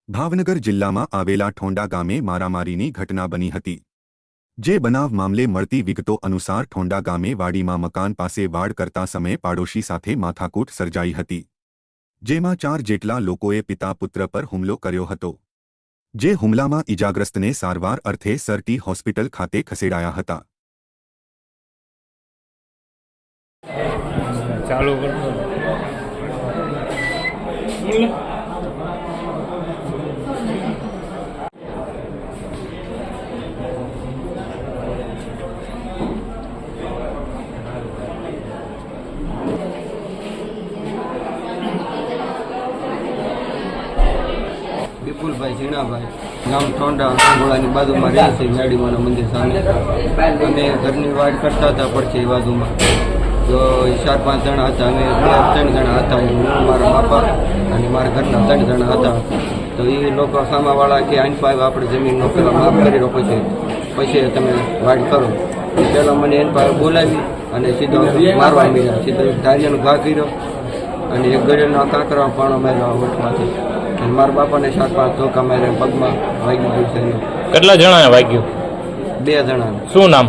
ભાવનગર જિલ્લામાં આવેલા ઠોંડા ગામે મારામારીની ઘટના બની હતી। જે બનાવ મામલે મળતી વિગતો અનુસાર ઠોંડા ગામે વાડીમાં મકાન પાસે વાડ કરતા સમયે પાડોશી સાથે માથાકૂટ સર્જાઈ હતી, જેમાં 4 જેટલા લોકોએ પિતા પુત્ર પર હુમલો કર્યો હતો। જે હુમલામાં ઈજાગ્રસ્તને સારવાર અર્થે સરટી હોસ્પિટલ ખાતે ખસેડાયા હતા। ચાલુ કરતો विपुल भाई झीणा भाई गाम ठोंडा गोळानी बाजू में रहे थे मेडीमाना मंदिर सामने अमे घरनी वाड़ करता था पड़छे बाजू में तो 4-5 जणा था। अमे 3 जणा था, हूँ मारा बापा और मारा घरना 3 जणा था। तो ये लोग सामावाळा के आइन पाए आपणे जमीन पेला माफ करी लो पछी तमे वाड़ करो। पेला मने एन पाए बोलावी अने सीधो मारवा मीड्या। सीधो धारियानो घा कर्यो अने एक गळेना काकरा पाणो मार्यो वटमाथी। मारा बापा ने 4-5 धोका मार्या पग में वागी गयुं छे। કેટલા જણાને વાગ્યું? 2 જણા। શું નામ?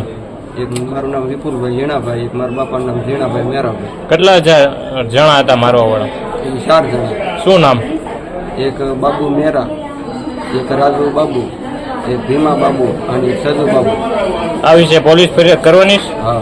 एक मारू नाम विपुल भाई झीणा भाई, एक मारा बापा नाम झीणा भाई मेरा भाई। કેટલા જણા હતા મારવા વાળા? 4 जणा। શું નામ? एक बाबू मेरा, एक राजू बाबू, एक भीमा बाबू और एक सजू बाबू। આ વિશે પોલીસ ફરિયાદ કરવાની છે? हाँ।